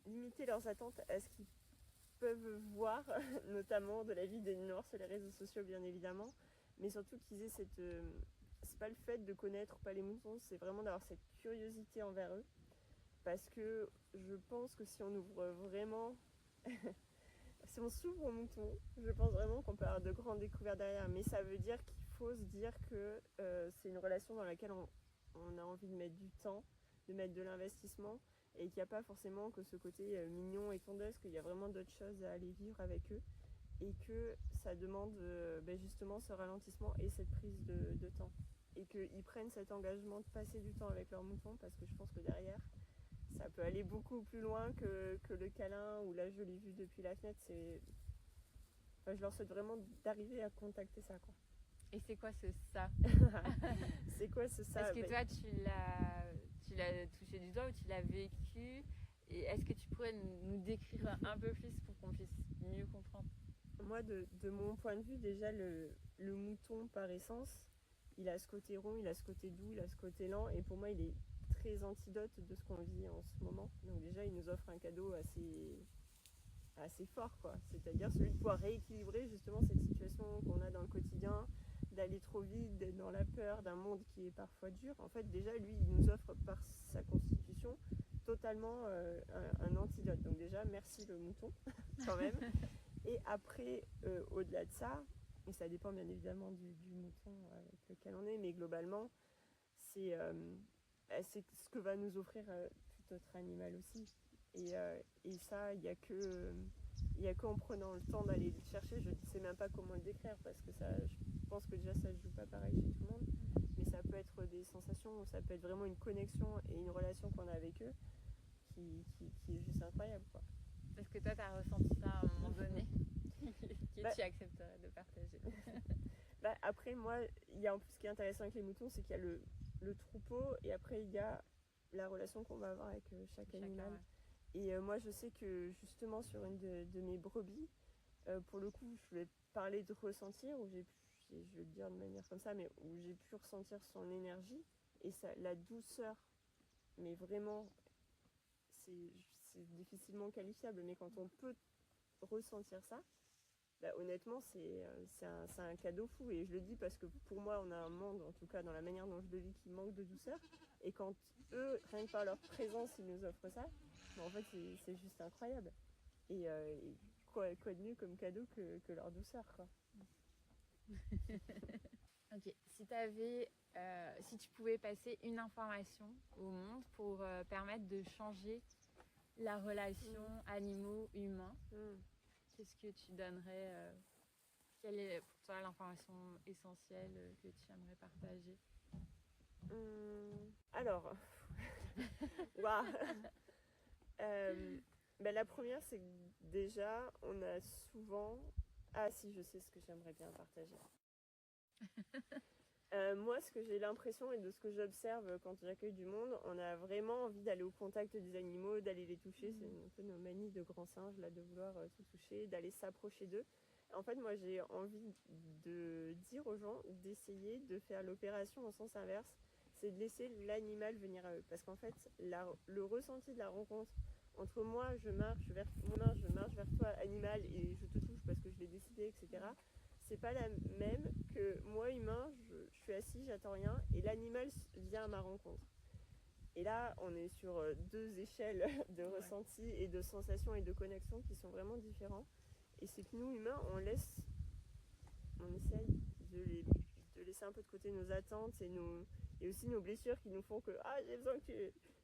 limiter leurs attentes à ce qu'ils peuvent voir, notamment de la vie des Noirs sur les réseaux sociaux bien évidemment, mais surtout qu'ils aient c'est pas le fait de connaître pas les moutons, c'est vraiment d'avoir cette curiosité envers eux, parce que je pense que si on ouvre vraiment si on s'ouvre aux moutons, je pense vraiment qu'on peut avoir de grandes découvertes derrière. Mais ça veut dire qu'il faut se dire que c'est une relation dans laquelle on a envie de mettre du temps, de mettre de l'investissement, et qu'il n'y a pas forcément que ce côté mignon et tondeuse, qu'il y a vraiment d'autres choses à aller vivre avec eux, et que ça demande justement ce ralentissement et cette prise de temps. Et qu'ils prennent cet engagement de passer du temps avec leurs moutons, parce que je pense que derrière, ça peut aller beaucoup plus loin que le câlin ou la jolie vue depuis la fenêtre. Je leur souhaite vraiment d'arriver à contacter ça, quoi. Et c'est quoi ce ça? C'est quoi ce ça? Est-ce que toi tu l'as touché du doigt ou tu l'as vécu? Et est-ce que tu pourrais nous décrire un peu plus pour qu'on puisse mieux comprendre? Moi, de mon point de vue, déjà le mouton par essence, il a ce côté rond, il a ce côté doux, il a ce côté lent, et pour moi il est très antidote de ce qu'on vit en ce moment. Donc déjà il nous offre un cadeau assez fort, quoi. C'est-à-dire celui de pouvoir rééquilibrer justement cette situation qu'on a dans le quotidien, d'aller trop vite, d'être dans la peur d'un monde qui est parfois dur. En fait déjà lui il nous offre par sa constitution totalement un antidote. Donc déjà merci le mouton quand même. Et après au-delà de ça, et ça dépend bien évidemment du mouton avec lequel on est, mais globalement c'est ce que va nous offrir tout autre animal aussi. Et ça, il n'y a qu'en prenant le temps d'aller le chercher. Je ne sais même pas comment le décrire, parce que ça, je pense que déjà ça ne se joue pas pareil chez tout le monde. Mais ça peut être des sensations, ça peut être vraiment une connexion et une relation qu'on a avec eux qui est juste incroyable, quoi. Est-ce que toi, tu as ressenti ça à un moment donné que tu accepterais de partager? Après, moi, il y a en plus ce qui est intéressant avec les moutons, c'est qu'il y a le troupeau, et après il y a la relation qu'on va avoir avec chaque animal. Ouais. Et moi je sais que justement sur une de mes brebis, pour le coup je vais parler de ressentir, où je vais le dire de manière comme ça, mais où j'ai pu ressentir son énergie et la douceur, mais vraiment c'est difficilement qualifiable, mais quand on peut ressentir ça, honnêtement c'est un cadeau fou. Et je le dis parce que pour moi on a un monde, en tout cas dans la manière dont je le vis, qui manque de douceur, et quand eux, rien que par leur présence, ils nous offrent ça, en fait c'est juste incroyable. Et quoi de mieux comme cadeau que leur douceur, quoi. Ok, si tu pouvais passer une information au monde pour permettre de changer la relation animaux-humains, qu'est-ce que tu donnerais quelle est pour toi l'information essentielle que tu aimerais partager? Alors, waouh. La première, c'est que déjà, on a souvent... Ah si, je sais ce que j'aimerais bien partager. Moi, ce que j'ai l'impression et de ce que j'observe quand j'accueille du monde, on a vraiment envie d'aller au contact des animaux, d'aller les toucher. C'est un peu nos manies de grands singes, là, de vouloir tout toucher, d'aller s'approcher d'eux. En fait, moi, j'ai envie de dire aux gens d'essayer de faire l'opération en sens inverse. C'est de laisser l'animal venir à eux. Parce qu'en fait, le ressenti de la rencontre entre moi, je marche vers toi, animal, et je te touche parce que je l'ai décidé, etc., c'est pas la même que moi, humain, je suis assis, j'attends rien, et l'animal vient à ma rencontre. Et là, on est sur deux échelles de ressenti et de sensations et de connexion qui sont vraiment différents. Et c'est que nous, humains, on essaye de laisser un peu de côté nos attentes et aussi nos blessures qui nous font que j'ai besoin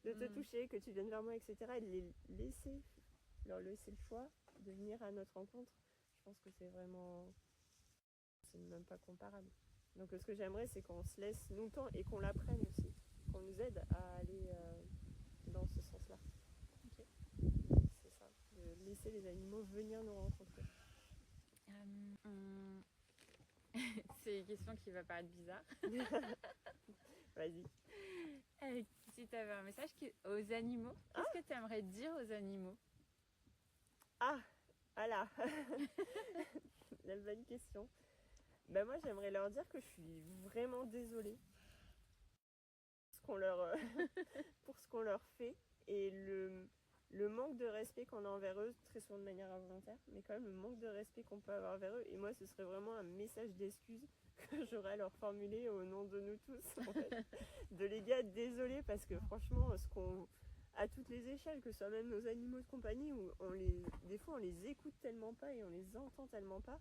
de te toucher, que tu viennes vers moi, etc. Et de leur laisser le choix de venir à notre rencontre. Je pense que c'est même pas comparable. Donc ce que j'aimerais, c'est qu'on se laisse nous le temps et qu'on l'apprenne aussi, qu'on nous aide à aller dans ce sens-là. Okay. C'est ça, de laisser les animaux venir nous rencontrer. C'est une question qui va paraître bizarre. Vas-y. Si tu avais un message aux animaux, qu'est-ce que tu aimerais dire aux animaux? Voilà. La bonne question. Moi, j'aimerais leur dire que je suis vraiment désolée pour ce qu'on leur fait et le manque de respect qu'on a envers eux, très souvent de manière involontaire, mais quand même le manque de respect qu'on peut avoir envers eux. Et moi, ce serait vraiment un message d'excuse que j'aurais à leur formuler au nom de nous tous, en fait. De les gars, désolés, parce que franchement, à toutes les échelles, que ce soit même nos animaux de compagnie, où des fois on les écoute tellement pas et on les entend tellement pas.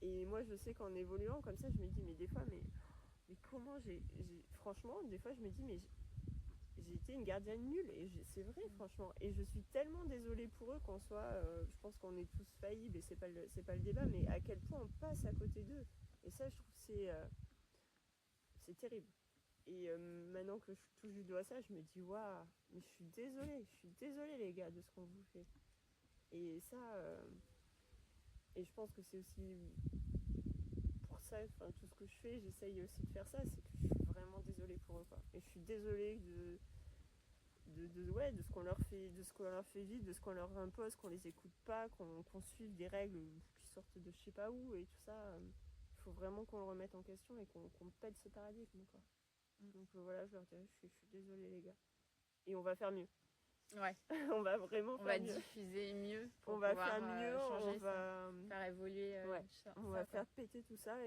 Et moi, je sais qu'en évoluant comme ça, je me dis, mais des fois, mais comment franchement, des fois, je me dis, mais j'ai été une gardienne nulle, et c'est vrai, franchement. Et je suis tellement désolée pour eux qu'en soit, je pense qu'on est tous faillibles, et c'est pas le débat, mais à quel point on passe à côté d'eux. Et ça, je trouve c'est terrible. Et maintenant que je touche du doigt ça, je me dis, waouh, mais je suis désolée les gars de ce qu'on vous fait. Et ça, et je pense que c'est aussi pour ça, tout ce que je fais, j'essaye aussi de faire ça, c'est que je suis vraiment désolée pour eux, quoi. Et je suis désolée de ce qu'on leur fait, de ce qu'on leur fait vivre, de ce qu'on leur impose, qu'on les écoute pas, qu'on suive des règles qui sortent de je sais pas où et tout ça. Il faut vraiment qu'on le remette en question et qu'on pète ce paradigme, quoi. Donc voilà, je leur dirais, je suis désolée les gars. Et on va faire mieux. Ouais. On va vraiment faire mieux. On va diffuser mieux. On va faire mieux, changer on va faire évoluer. on va faire péter tout ça.